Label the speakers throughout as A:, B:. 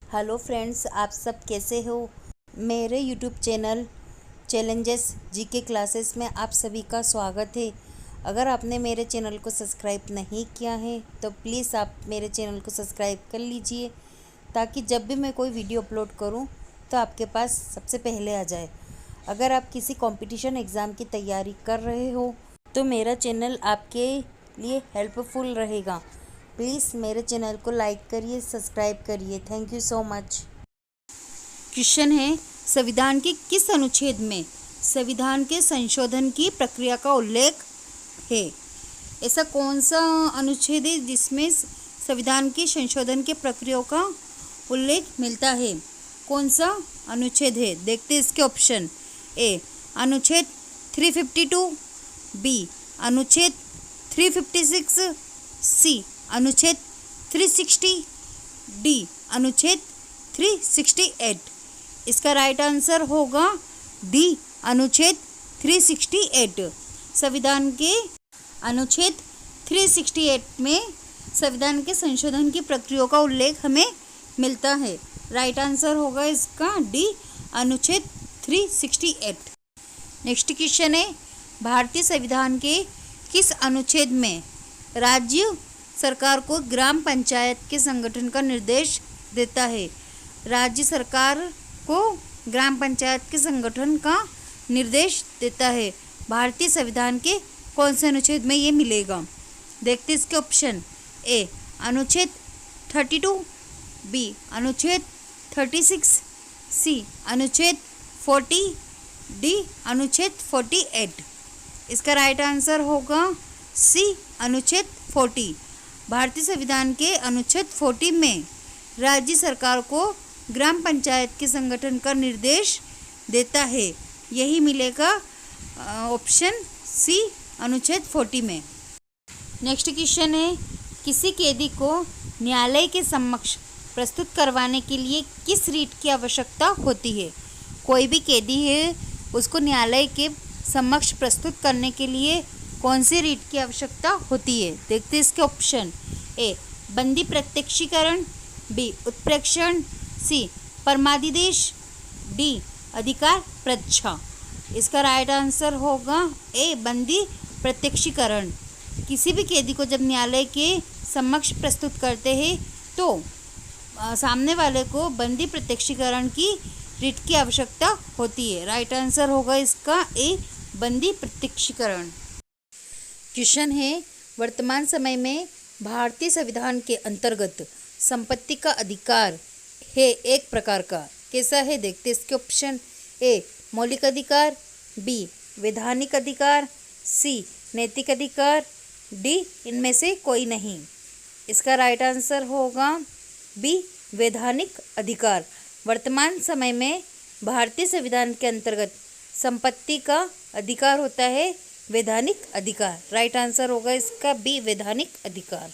A: Hello friends, आप सब कैसे हो। मेरे YouTube channel challenges GK classes में आप सभी का स्वागत है। अगर आपने मेरे चैनल को सब्सक्राइब नहीं किया है तो प्लीज़ आप मेरे चैनल को सब्सक्राइब कर लीजिए, ताकि जब भी मैं कोई वीडियो अपलोड करूं तो आपके पास सबसे पहले आ जाए। अगर आप किसी कंपटीशन एग्ज़ाम की तैयारी कर रहे हो तो मेरा चैनल आपके लिए हेल्पफुल रहेगा। प्लीज़ मेरे चैनल को लाइक करिए, सब्सक्राइब करिए। Thank you so much. Question है, संविधान के किस अनुच्छेद में संविधान के संशोधन की प्रक्रिया का उल्लेख है। ऐसा कौन सा अनुच्छेद है जिसमें संविधान के संशोधन के प्रक्रिया का उल्लेख मिलता है। कौन सा अनुच्छेद है, देखते हैं इसके ऑप्शन। ए अनुच्छेद 352, बी अनुच्छेद 356, सी अनुच्छेद 360, डी अनुच्छेद 368। इसका राइट आंसर होगा डी अनुच्छेद 368। संविधान के अनुच्छेद 368 में संविधान के संशोधन की प्रक्रिया का उल्लेख हमें मिलता है। राइट आंसर होगा इसका डी अनुच्छेद 368। नेक्स्ट क्वेश्चन है, भारतीय संविधान के किस अनुच्छेद में राज्य सरकार को ग्राम पंचायत के संगठन का निर्देश देता है। राज्य सरकार को ग्राम पंचायत के संगठन का निर्देश देता है। भारतीय संविधान के कौन से अनुच्छेद में ये मिलेगा, देखते इसके ऑप्शन। ए अनुच्छेद 32, बी अनुच्छेद 36, सी अनुच्छेद 40, डी अनुच्छेद 48। इसका राइट आंसर होगा सी अनुच्छेद 40। भारतीय संविधान के अनुच्छेद 40 में राज्य सरकार को ग्राम पंचायत के संगठन का निर्देश देता है। यही मिलेगा ऑप्शन सी अनुच्छेद 40 में। नेक्स्ट क्वेश्चन है, किसी कैदी को न्यायालय के समक्ष प्रस्तुत करवाने के लिए किस रीट की आवश्यकता होती है। कोई भी कैदी है, उसको न्यायालय के समक्ष प्रस्तुत करने के लिए कौन सी रीट की आवश्यकता होती है, देखते हैं इसके ऑप्शन। ए बंदी प्रत्यक्षीकरण, बी उत्प्रेक्षण, सी परमादिदेश, डी अधिकार परीक्षा। इसका राइट आंसर होगा ए बंदी प्रत्यक्षीकरण। किसी भी कैदी को जब न्यायालय के समक्ष प्रस्तुत करते हैं तो सामने वाले को बंदी प्रत्यक्षीकरण की रीट की आवश्यकता होती है। राइट आंसर होगा इसका ए बंदी प्रत्यक्षीकरण। क्वेश्चन है, वर्तमान समय में भारतीय संविधान के अंतर्गत संपत्ति का अधिकार है एक प्रकार का, कैसा है, देखते इसके ऑप्शन। ए मौलिक अधिकार, बी वैधानिक अधिकार, सी नैतिक अधिकार, डी इनमें से कोई नहीं। इसका राइट आंसर होगा बी वैधानिक अधिकार। वर्तमान समय में भारतीय संविधान के अंतर्गत संपत्ति का अधिकार होता है वैधानिक अधिकार। राइट आंसर होगा इसका बी वैधानिक अधिकार।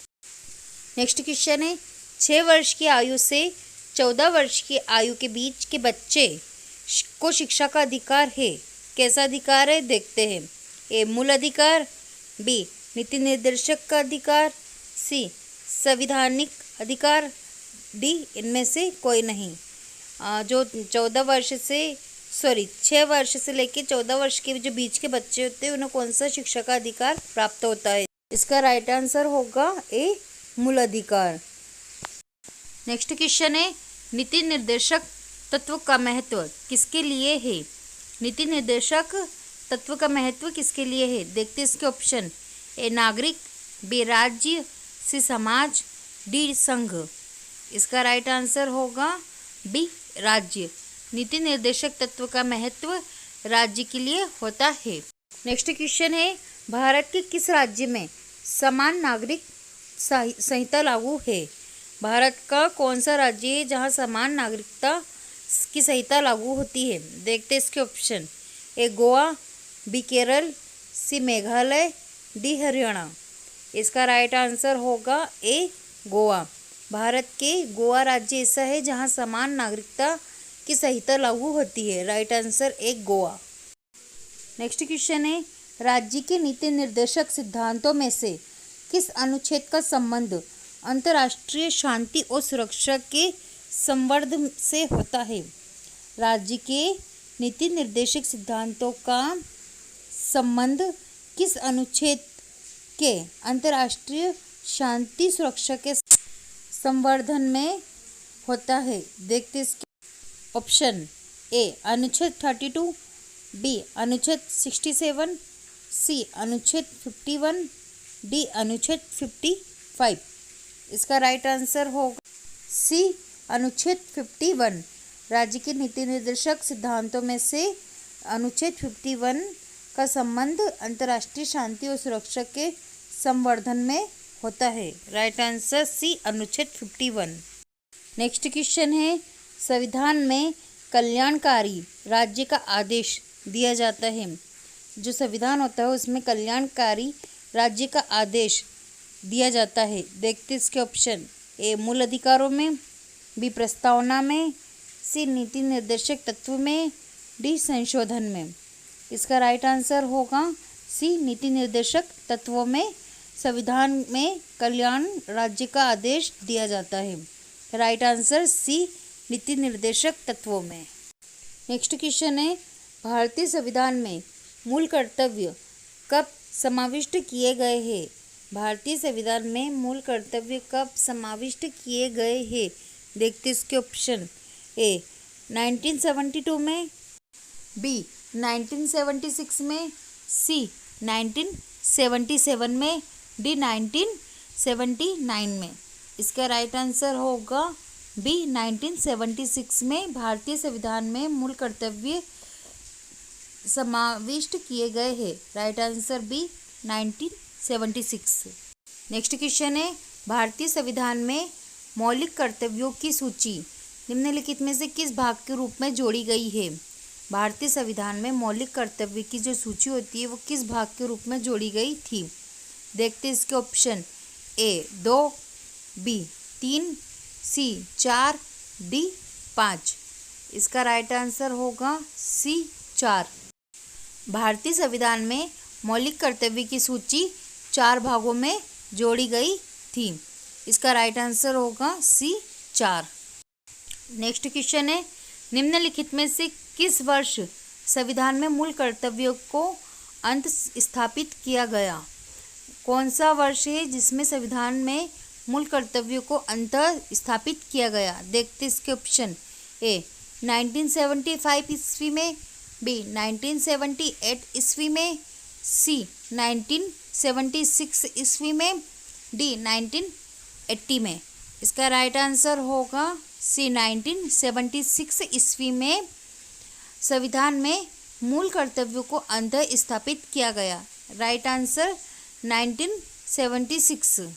A: नेक्स्ट क्वेश्चन है, 6 वर्ष की आयु से 14 वर्ष की आयु के बीच के बच्चे को शिक्षा का अधिकार है, कैसा अधिकार है, देखते हैं। ए मूल अधिकार, बी नीति निर्देशक का अधिकार, सी संवैधानिक अधिकार, डी इनमें से कोई नहीं। जो 6 वर्ष से लेकर 14 वर्ष के जो बीच के बच्चे होते हैं उन्हें कौन सा शिक्षा का अधिकार प्राप्त होता है। इसका राइट आंसर होगा ए मूल अधिकार। नेक्स्ट क्वेश्चन है, नीति निर्देशक तत्व का महत्व किसके लिए है। नीति निर्देशक तत्व का महत्व किसके लिए है, देखते इसके ऑप्शन। ए नागरिक, बी राज्य, सी समाज, डी संघ। इसका राइट आंसर होगा बी राज्य। नीति निर्देशक तत्व का महत्व राज्य के लिए होता है। नेक्स्ट क्वेश्चन है, भारत के किस राज्य में समान नागरिक संहिता लागू है। भारत का कौन सा राज्य है जहां समान नागरिकता की संहिता लागू होती है, देखते इसके ऑप्शन। ए गोवा, बी केरल, सी मेघालय, डी हरियाणा। इसका राइट आंसर होगा ए गोवा। भारत के गोवा राज्य ऐसा है जहां समान नागरिकता की संहिता लागू होती है। राइट आंसर एक गोवा। नेक्स्ट क्वेश्चन है, राज्य के नीति निर्देशक सिद्धांतों में से किस अनुच्छेद का संबंध अंतर्राष्ट्रीय शांति और सुरक्षा के संवर्धन से होता है। राज्य के नीति निर्देशक सिद्धांतों का संबंध किस अनुच्छेद के अंतर्राष्ट्रीय शांति सुरक्षा के संवर्धन में होता है? देखते इसके ऑप्शन ए अनुच्छेद 32, बी अनुच्छेद 67, सी अनुच्छेद 51, डी अनुच्छेद 55। इसका राइट आंसर होगा सी अनुच्छेद 51। राज्य के नीति निर्देशक सिद्धांतों में से अनुच्छेद 51 का संबंध अंतर्राष्ट्रीय शांति और सुरक्षा के संवर्धन में होता है। राइट आंसर सी अनुच्छेद 51। नेक्स्ट क्वेश्चन है, संविधान में कल्याणकारी राज्य का आदेश दिया जाता है। जो संविधान होता है उसमें कल्याणकारी राज्य का आदेश दिया जाता है। देखते इसके ऑप्शन ए मूल अधिकारों में, बी प्रस्तावना में, सी नीति निर्देशक तत्व में, डी संशोधन में। इसका राइट आंसर होगा सी नीति निर्देशक तत्वों में संविधान में कल्याण राज्य का आदेश दिया जाता है। राइट आंसर सी नीति निर्देशक तत्वों में। नेक्स्ट क्वेश्चन है, भारतीय संविधान में मूल कर्तव्य कब समाविष्ट किए गए हैं? भारतीय संविधान में मूल कर्तव्य कब समाविष्ट किए गए हैं? देखते इसके ऑप्शन ए 1972 में, बी 1976 में, सी 1977 में, डी 1979 में। इसका राइट आंसर होगा बी 1976 में भारतीय संविधान में मूल कर्तव्य समाविष्ट किए गए हैं। Right answer B 1976। Next question है, भारतीय संविधान में मौलिक कर्तव्यों की सूची निम्नलिखित में से किस भाग के रूप में जोड़ी गई है? भारतीय संविधान में मौलिक कर्तव्य की जो सूची होती है वो किस भाग के रूप में जोड़ी गई थी? देखते इसके option A 2, B 3, C 4, D 5। इसका राइट आंसर होगा सी 4। भारतीय संविधान में मौलिक कर्तव्य की सूची 4 भागों में जोड़ी गई थी। इसका राइट आंसर होगा सी 4। नेक्स्ट क्वेश्चन है, निम्नलिखित में से किस वर्ष संविधान में मूल कर्तव्यों को अंत स्थापित किया गया? कौन सा वर्ष है जिसमें संविधान में मूल कर्तव्यों को अंत स्थापित किया गया? देखते इसके ऑप्शन ए 1975 ईस्वी में, बी 1978 ईस्वी में, सी 1976 ईस्वी में, डी 1980 में। इसका राइट आंसर होगा सी 1976 ईस्वी में संविधान में मूल कर्तव्यों को अंत स्थापित किया गया। Right answer 1976।